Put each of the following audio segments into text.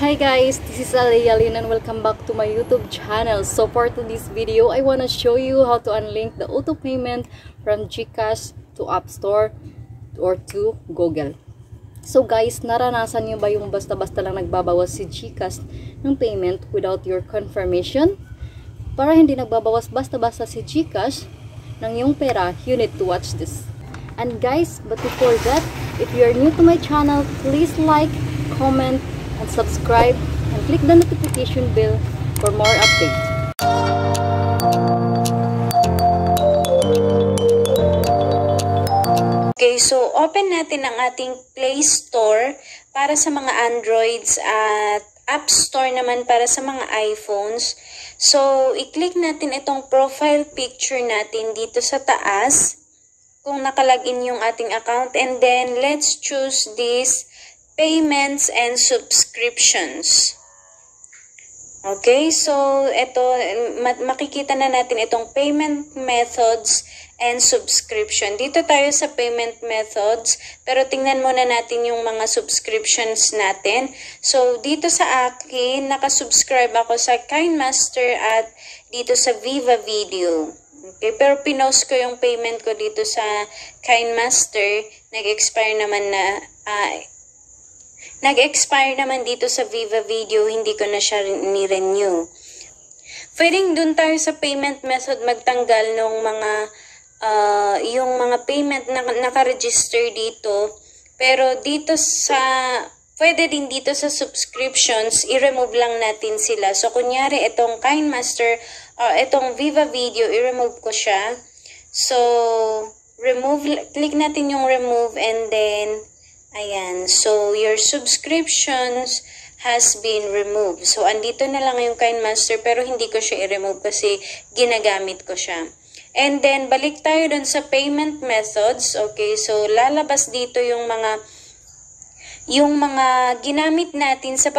Hi guys, this is Alea Lin and welcome back to my YouTube channel. So for today's video, I want to show you how to unlink the auto payment from GCash to App Store or to Google. So guys, naranasan nyo ba yung basta-basta lang nagbabawas si GCash ng payment without your confirmation? Para hindi nagbabawas basta-basta si GCash ng iyong pera, you need to watch this. And guys, but before that, if you are new to my channel, please like, comment, and subscribe and click the notification bell for more updates. Okay, so open natin ang ating Play Store para sa mga Androids at App Store naman para sa mga iPhones. So, i-click natin itong profile picture natin dito sa taas kung nakalagin yung ating account, and then let's choose this payments and subscriptions. Okay, so ito, makikita na natin itong payment methods and subscription. Dito tayo sa payment methods, pero tingnan muna natin yung mga subscriptions natin. So, dito sa akin, nakasubscribe ako sa KineMaster at dito sa Viva Video. Okay, pero pinost ko yung payment ko dito sa KineMaster. Nag-expire naman dito sa Viva Video, hindi ko na siya ni-renew. Pwedeng dun tayo sa payment method magtanggal ng mga yung mga payment na naka-register dito. Pero dito pwede din dito sa subscriptions, i-remove lang natin sila. So, kunyari, itong KineMaster, itong Viva Video, i-remove ko siya. So, click natin yung remove, and then, ayan. So, your subscriptions has been removed. So, andito na lang yung KineMaster, pero hindi ko siya i-remove kasi ginagamit ko siya. And then, balik tayo dun sa payment methods. Okay, so, lalabas dito yung mga ginamit natin sa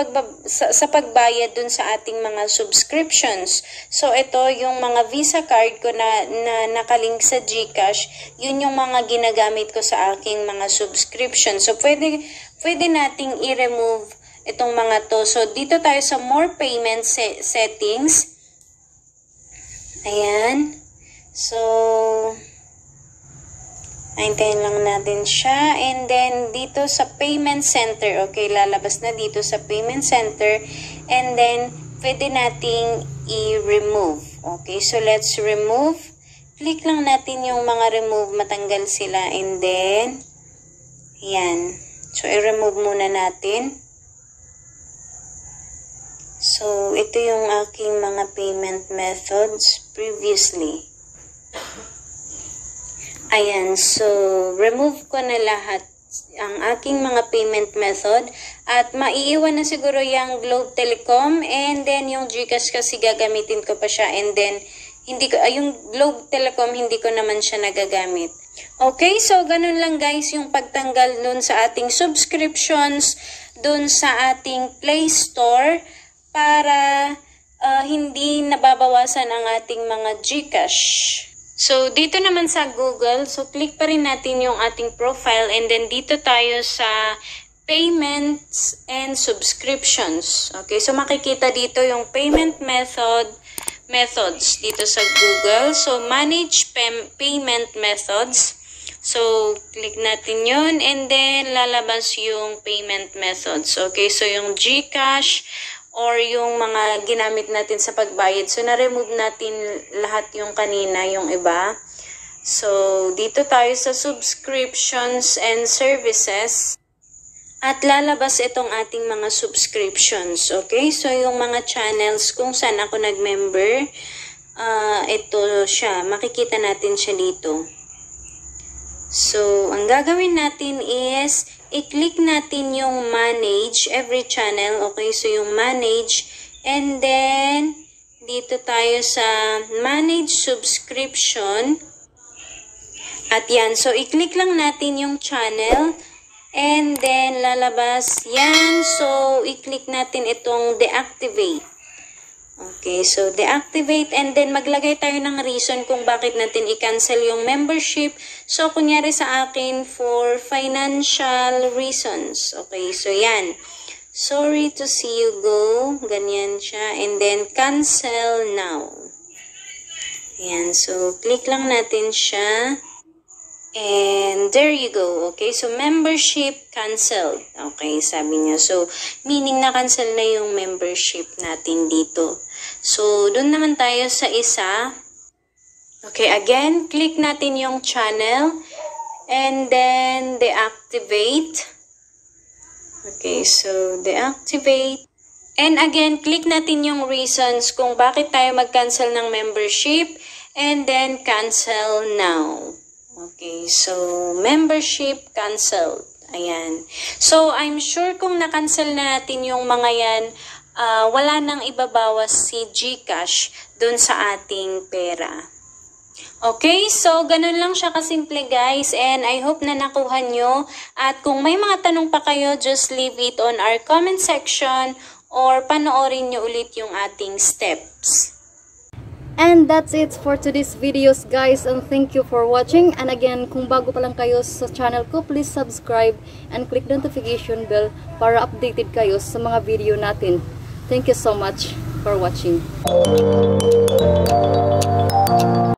pagbayad dun sa ating mga subscriptions. So, ito yung mga Visa card ko na nakalink sa GCash, yun yung mga ginagamit ko sa aking mga subscription. So, pwede nating i-remove itong mga to. So, dito tayo sa more payment settings. Ayan. So, hintayin lang natin siya. And then, dito sa payment center. Okay, lalabas na dito sa payment center. And then, pwede nating i-remove. Okay, so let's remove. Click lang natin yung mga remove, matanggal sila. And then, yan. So, i-remove muna natin. So, ito yung aking mga payment methods previously. Ayan, so remove ko na lahat ang aking mga payment method at maiiwan na siguro yung Globe Telecom, and then yung GCash kasi gagamitin ko pa siya, and then yung Globe Telecom hindi ko naman siya nagagamit. Okay, so ganun lang guys yung pagtanggal dun sa ating subscriptions dun sa ating Play Store para hindi nababawasan ang ating mga GCash. So, dito naman sa Google, so click pa rin natin yung ating profile, and then dito tayo sa payments and subscriptions. Okay, so makikita dito yung payment methods dito sa Google. So, manage payment methods. So, click natin yun, and then lalabas yung payment methods. Okay, so yung GCash or yung mga ginamit natin sa pagbayad. So, na-remove natin lahat yung kanina, yung iba. So, dito tayo sa subscriptions and services. At lalabas itong ating mga subscriptions. Okay? So, yung mga channels kung saan ako nag-member, ito siya. Makikita natin siya dito. So, ang gagawin natin is i-click natin yung manage every channel. Okay, so yung manage, and then dito tayo sa manage subscription. At yan, so i-click lang natin yung channel, and then lalabas yan. So, i-click natin itong deactivate. Okay, so deactivate, and then maglagay tayo ng reason kung bakit natin i-cancel yung membership. So, kunyari sa akin, for financial reasons. Okay, so yan. Sorry to see you go. Ganyan siya. And then, cancel now. Ayan. So, click lang natin siya. And there you go. Okay. So, membership canceled. Okay. Sabi niya. So, meaning na cancel na yung membership natin dito. So, dun naman tayo sa isa. Okay. Again, click natin yung channel. And then, deactivate. Okay, so deactivate. And again, click natin yung reasons kung bakit tayo mag-cancel ng membership. And then, cancel now. Okay, so membership canceled. Ayan. So, I'm sure kung na-cancel na natin yung mga yan, wala nang ibabawas si GCash dun sa ating pera. Okay, so ganun lang siya kasimple guys, and I hope na nakuha nyo. At kung may mga tanong pa kayo, just leave it on our comment section or panoorin nyo ulit yung ating steps. And that's it for today's videos guys, and thank you for watching. And again, kung bago pa lang kayo sa channel ko, please subscribe and click the notification bell para updated kayo sa mga video natin. Thank you so much for watching.